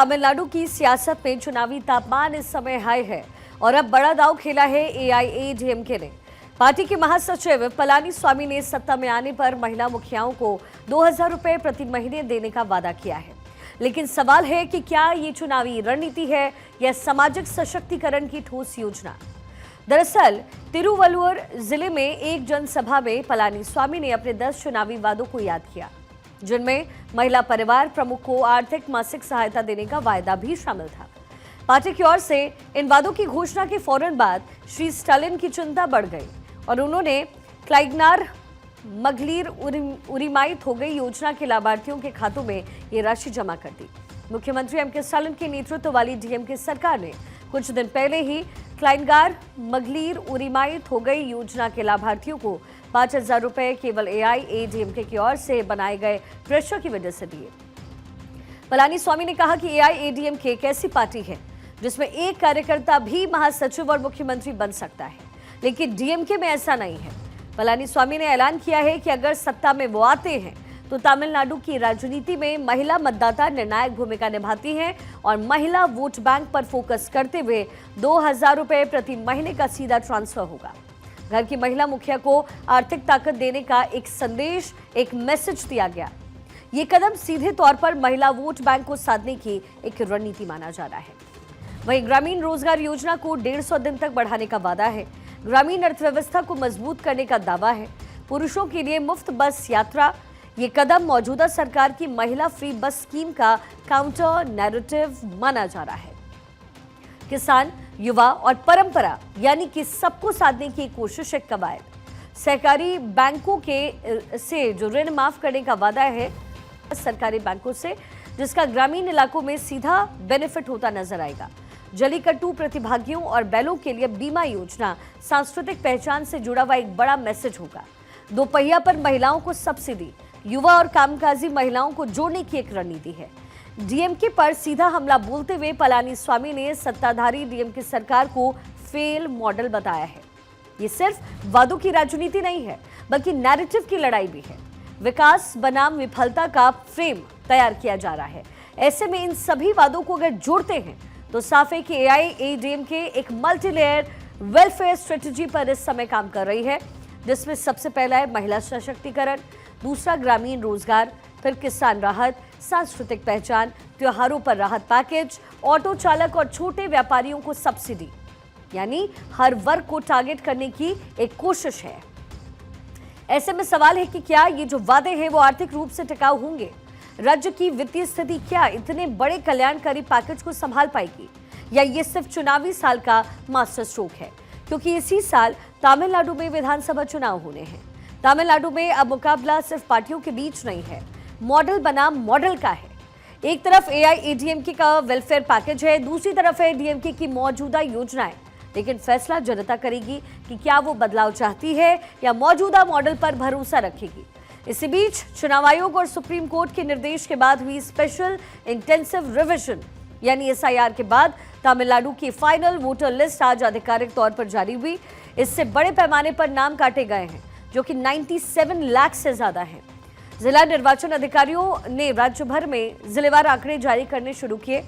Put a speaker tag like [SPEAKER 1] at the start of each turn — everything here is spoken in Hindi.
[SPEAKER 1] तमिलनाडु की सियासत में चुनावी तापमान इस समय हाई है और अब बड़ा दांव खेला है एआईएडीएमके ने। पार्टी के महासचिव पलानीस्वामी ने सत्ता में आने पर महिला मुखियाओं को 2000 रुपए प्रति महीने देने का वादा किया है, लेकिन सवाल है कि क्या ये चुनावी रणनीति है या सामाजिक सशक्तिकरण की ठोस योजना। दरअसल तिरुवल्लुवर जिले में एक जनसभा में पलानीस्वामी ने अपने 10 चुनावी वादों को याद किया, जिनमें महिला परिवार प्रमुख को आर्थिक मासिक सहायता देने का वायदा भी शामिल था। पार्टी की ओर से इन वादों की घोषणा के फौरन बाद श्री स्टालिन की चिंता बढ़ गई और उन्होंने क्लाइगनार मगलीर उरिमाई थोगई योजना के लाभार्थियों के खातों में ये राशि जमा कर दी। मुख्यमंत्री एमके स्टालिन के नेतृत्व वाली डीएमके सरकार ने कुछ दिन पहले ही क्लाइगनार मगलीर उरिमाई थोगई योजना के लाभार्थियों को 5000 रुपए केवल एआईएडीएमके की ओर से बनाए गए प्रेशर की वजह से दिए। पलानीस्वामी ने कहा कि एआईएडीएमके एक ऐसी पार्टी है जिसमें एक कार्यकर्ता भी महासचिव और मुख्यमंत्री बन सकता है, लेकिन डीएमके में ऐसा नहीं है। पलानीस्वामी ने ऐलान किया है कि अगर सत्ता में वो आते हैं तो तमिलनाडु की राजनीति में महिला मतदाता निर्णायक भूमिका निभाती हैं और महिला वोट बैंक पर फोकस करते हुए 2000 रुपए प्रति महीने का सीधा ट्रांसफर होगा। घर की महिला मुखिया को आर्थिक ताकत देने का एक संदेश, एक मैसेज दिया गया। ये कदम सीधे तौर पर महिला वोट बैंक को साधने की एक रणनीति माना जा रहा है। वहीं ग्रामीण रोजगार योजना को 150 दिन तक बढ़ाने का वादा है। ग्रामीण अर्थव्यवस्था को मजबूत करने का दावा है। पुरुषों के लिए मुफ्त बस यात्रा, ये कदम मौजूदा सरकार की महिला फ्री बस स्कीम का काउंटर नैरेटिव माना जा रहा है। किसान, युवा और परंपरा यानी कि सबको साधने की कोशिश है। कवायद सहकारी बैंकों के से जो ऋण माफ करने का वादा है सरकारी बैंकों से, जिसका ग्रामीण इलाकों में सीधा बेनिफिट होता नजर आएगा। जलीकट्टू प्रतिभागियों और बैलों के लिए बीमा योजना सांस्कृतिक पहचान से जुड़ा हुआ एक बड़ा मैसेज होगा। दोपहिया पर महिलाओं को सब्सिडी, युवा और कामकाजी महिलाओं को जोड़ने की एक रणनीति है। डीएमके पर सीधा हमला बोलते हुए पलानीस्वामी ने सत्ताधारी डीएमके सरकार को फेल मॉडल बताया है। ये सिर्फ वादों की राजनीति नहीं है, बल्कि नैरेटिव की लड़ाई भी है। विकास बनाम विफलता का फ्रेम तैयार किया जा रहा है। ऐसे में इन सभी वादों को अगर जोड़ते हैं तो साफ है कि एआईएडीएमके एक मल्टीलेयर वेलफेयर स्ट्रेटेजी पर इस समय काम कर रही है, जिसमें सबसे पहला है महिला सशक्तिकरण, दूसरा ग्रामीण रोजगार, फिर किसान राहत, सांस्कृतिक पहचान, त्योहारों पर राहत पैकेज, ऑटो चालक और छोटे व्यापारियों को सब्सिडी, यानी हर वर्ग को टारगेट करने की एक कोशिश है। ऐसे में सवाल है कि क्या ये जो वादे हैं वो आर्थिक रूप से टिकाऊ होंगे? राज्य की वित्तीय स्थिति क्या इतने बड़े कल्याणकारी पैकेज को संभाल पाएगी, या ये सिर्फ चुनावी साल का मास्टर स्ट्रोक है? क्योंकि इसी साल तमिलनाडु में विधानसभा चुनाव होने हैं। तमिलनाडु में अब मुकाबला सिर्फ पार्टियों के बीच नहीं है, मॉडल बनाम मॉडल का है। एक तरफ एआईएडीएमके का वेलफेयर पैकेज है, दूसरी तरफ है डीएमके की मौजूदा योजनाएं। लेकिन फैसला जनता करेगी कि क्या वो बदलाव चाहती है या मौजूदा मॉडल पर भरोसा रखेगी। इसी बीच चुनाव आयोग और सुप्रीम कोर्ट के निर्देश के बाद हुई स्पेशल इंटेंसिव रिवीजन यानी एसआईआर के बाद तमिलनाडु की फाइनल वोटर लिस्ट आज आधिकारिक तौर पर जारी हुई। इससे बड़े पैमाने पर नाम काटे गए हैं, जो कि 97 लाख से ज्यादा हैं। जिला निर्वाचन अधिकारियों ने राज्य भर में जिलेवार आंकड़े जारी करने शुरू किए।